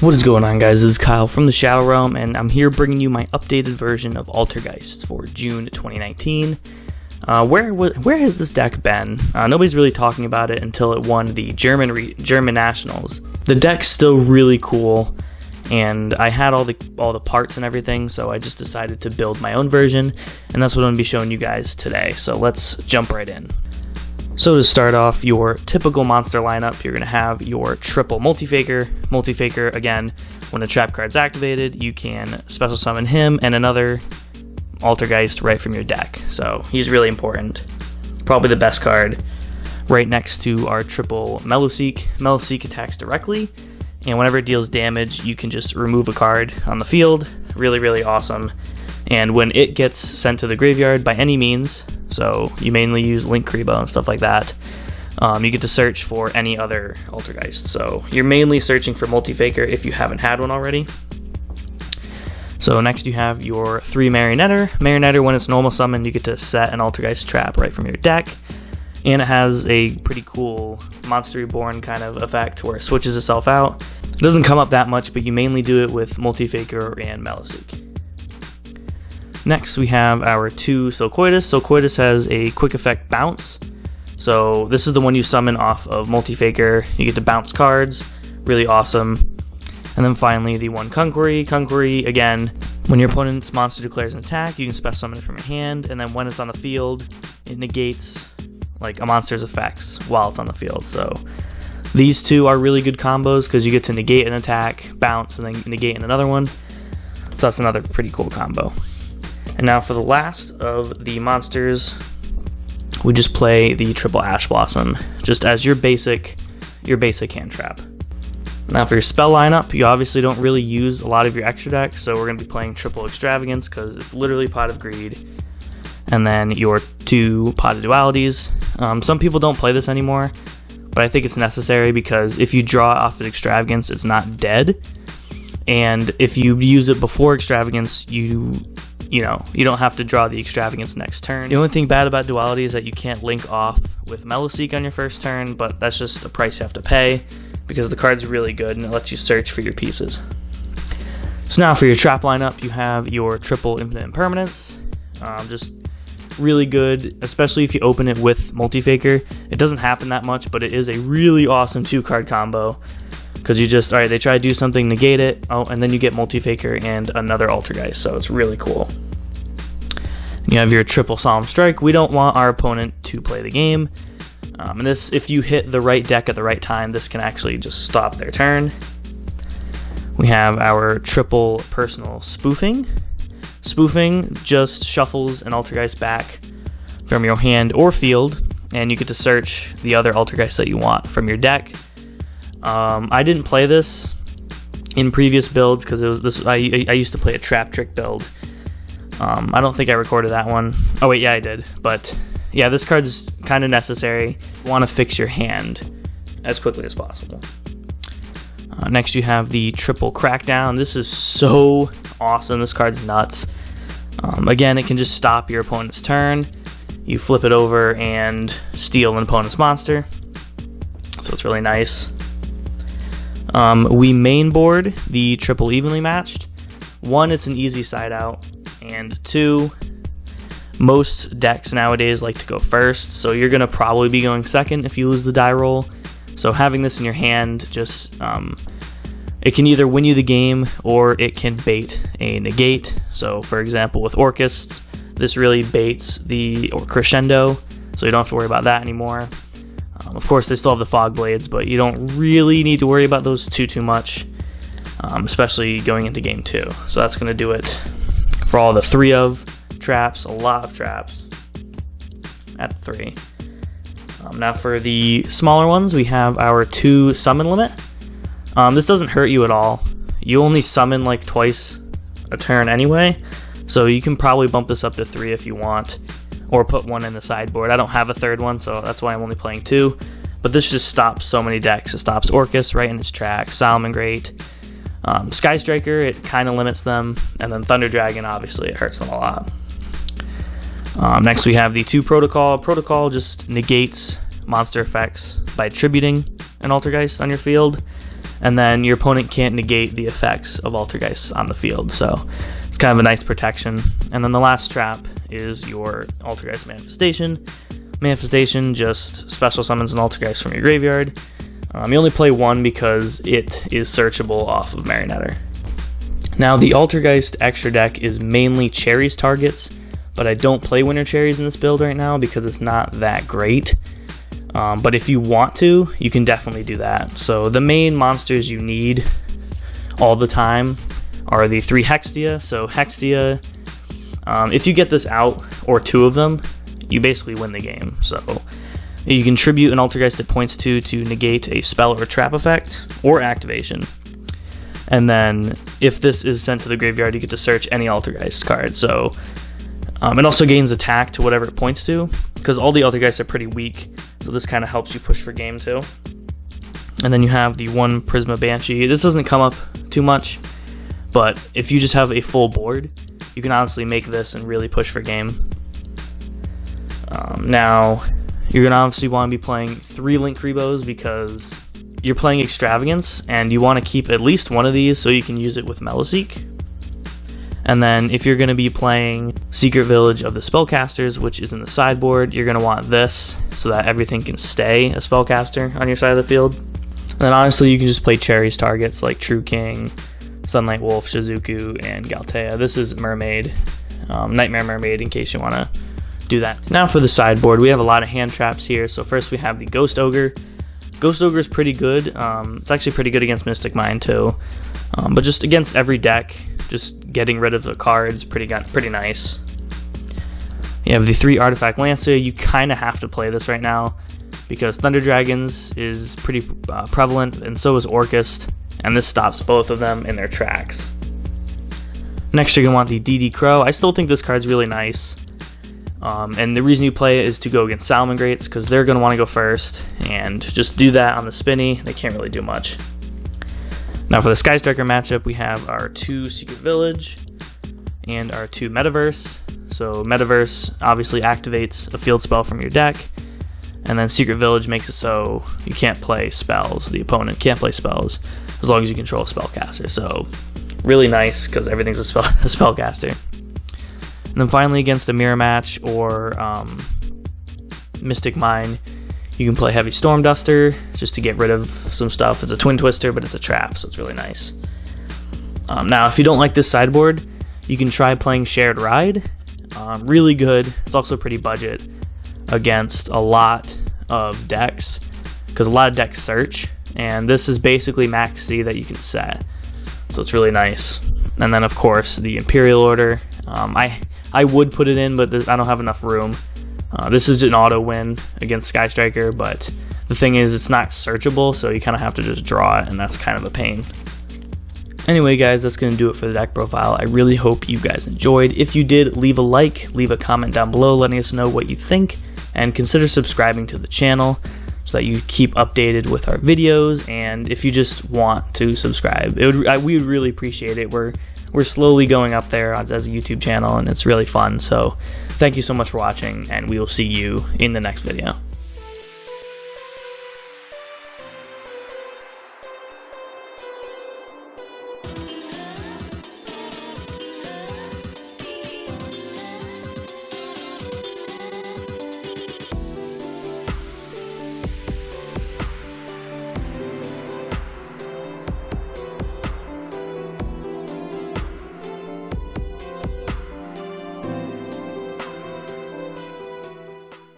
What is going on, guys? This is Kyle from the Shadow Realm, and I'm here bringing you my updated version of Altergeist for June 2019. Where has this deck been? Nobody's really talking about it until it won the German Nationals. The deck's still really cool, and I had all the parts and everything, so I just decided to build my own version, and that's what I'm going to be showing you guys today. So let's jump right in. So to start off your typical monster lineup, you're going to have your triple Multifaker. Multifaker, again, when a trap card's activated, you can special summon him and another Altergeist right from your deck. So he's really important. Probably the best card. Right next to our triple Meloseek. Meloseek attacks directly, and whenever it deals damage, you can just remove a card on the field. Really, really awesome. And when it gets sent to the graveyard by any means, so you mainly use Link Kribo and stuff like that, you get to search for any other Altergeist. So you're mainly searching for Multifaker if you haven't had one already. So next you have your 3 Marionetter. Marionetter, when it's normal summoned, you get to set an Altergeist trap right from your deck. And it has a pretty cool Monster Reborn kind of effect where it switches itself out. It doesn't come up that much, but you mainly do it with Multifaker and Meloseek. Next, we have our 2 Silcoitus. Silcoitus has a quick effect bounce. So this is the one you summon off of Multifaker. You get to bounce cards. Really awesome. And then finally, the 1 Kunquery. Kunquery, again, when your opponent's monster declares an attack, you can special summon it from your hand. And then when it's on the field, it negates like a monster's effects while it's on the field. So these two are really good combos because you get to negate an attack, bounce, and then negate another one. So that's another pretty cool combo. And now for the last of the monsters, we just play the triple Ash Blossom, just as your basic hand trap. Now for your spell lineup, you obviously don't really use a lot of your extra deck, so we're going to be playing triple Extravagance because it's literally Pot of Greed. And then your 2 Pot of Dualities. Some people don't play this anymore, but I think it's necessary because if you draw off of Extravagance, it's not dead. And if you use it before Extravagance, you don't have to draw the Extravagance next turn. The only thing bad about Duality is that you can't link off with Meloseek on your first turn, but that's just a price you have to pay because the card's really good and it lets you search for your pieces. So now for your trap lineup, you have your triple Infinite Impermanence. Just really good, especially if you open it with Multifaker. It doesn't happen that much, but it is a really awesome 2-card combo. Because you just, alright, they try to do something, negate it, and then you get Multifaker and another Altergeist, so it's really cool. And you have your triple Solemn Strike. We don't want our opponent to play the game. And this, if you hit the right deck at the right time, this can actually just stop their turn. We have our triple Personal Spoofing. Spoofing just shuffles an Altergeist back from your hand or field, and you get to search the other Altergeist that you want from your deck. I didn't play this in previous builds because it was this. I used to play a Trap Trick build. I don't think I recorded that one. Oh wait, yeah, I did. But yeah, this card's kind of necessary. You want to fix your hand as quickly as possible. Next, you have the triple Crackdown. This is so awesome. This card's nuts. Again, it can just stop your opponent's turn. You flip it over and steal an opponent's monster. So it's really nice. We mainboard the triple Evenly Matched. 1, it's an easy side out, and 2, most decks nowadays like to go first, so you're going to probably be going second if you lose the die roll. So having this in your hand just, it can either win you the game or it can bait a negate. So for example, with Orcists, this really baits the Crescendo, so you don't have to worry about that anymore. Of course, they still have the Fog Blades, but you don't really need to worry about those too much, especially going into game 2. So that's going to do it for all the 3 of traps, a lot of traps at 3. Now for the smaller ones, we have our 2 Summon Limit. This doesn't hurt you at all. You only summon like twice a turn anyway, so you can probably bump this up to 3 if you want. Or put 1 in the sideboard. I don't have a 3rd one, so that's why I'm only playing 2. But this just stops so many decks. It stops Orcus right in its track, Salamangreat, Sky Striker, it kind of limits them, and then Thunder Dragon, obviously, it hurts them a lot. Next we have the 2 Protocol. Protocol just negates monster effects by attributing an Altergeist on your field. and then your opponent can't negate the effects of Altergeist on the field, so it's kind of a nice protection. And then the last trap is your Altergeist Manifestation. Manifestation just special summons an Altergeist from your graveyard. You only play one because it is searchable off of Marionetter. Now, the Altergeist extra deck is mainly Cherries targets, but I don't play Winter Cherries in this build right now because it's not that great. But if you want to, you can definitely do that. So the main monsters you need all the time are the 3 Hextia. So Hextia, if you get this out, or 2 of them, you basically win the game. So you can tribute an Altergeist at points 2 to negate a spell or trap effect or activation. And then if this is sent to the graveyard, you get to search any Altergeist card. So it also gains attack to whatever it points to, because all the Altergeists are pretty weak, so this kind of helps you push for game too. And then you have the 1 Prisma Banshee. This doesn't come up too much, but if you just have a full board, you can honestly make this and really push for game. Now, you're going to obviously want to be playing 3 Linkuribohs because you're playing Extravagance, and you want to keep at least one of these so you can use it with Meloseek. And then if you're going to be playing Secret Village of the Spellcasters, which is in the sideboard, you're going to want this so that everything can stay a Spellcaster on your side of the field. And then honestly, you can just play Cherries targets like True King, Sunlight Wolf, Shizuku, and Galtea. This is Mermaid, Nightmare Mermaid, in case you want to do that. Now for the sideboard, we have a lot of hand traps here. So first we have the Ghost Ogre. Ghost Ogre is pretty good. It's actually pretty good against Mystic Mine too. But just against every deck, just getting rid of the cards pretty nice. You have the 3 Artifact Lancer. You kind of have to play this right now because Thunder Dragons is pretty prevalent, and so is Orcust, and this stops both of them in their tracks. Next, you're going to want the DD Crow. I still think this card's really nice. And the reason you play it is to go against Salamangreats, because they're going to want to go first, and just do that on the spinny. They can't really do much. Now for the Sky Striker matchup, we have our 2 Secret Village and our 2 Metaverse. So Metaverse obviously activates a field spell from your deck, and then Secret Village makes it so you can't play spells. The opponent can't play spells as long as you control a spellcaster. So really nice because everything's a spellcaster. And then finally, against a mirror match or Mystic Mine, you can play Heavy Storm Duster just to get rid of some stuff. It's a Twin Twister, but it's a trap, so it's really nice. Now, if you don't like this sideboard, you can try playing Shared Ride. Really good. It's also pretty budget against a lot of decks, because a lot of decks search, and this is basically max C that you can set. So it's really nice. And then, of course, the Imperial Order. I would put it in, but I don't have enough room. This is an auto win against Sky Striker, but the thing is it's not searchable, so you kind of have to just draw it, and that's kind of a pain. Anyway, guys, that's going to do it for the deck profile. I really hope you guys enjoyed. If you did, leave a like, leave a comment down below letting us know what you think, and consider subscribing to the channel so that you keep updated with our videos. And if you just want to subscribe, we would really appreciate it. We're slowly going up there as a YouTube channel, and it's really fun. So thank you so much for watching, and we will see you in the next video.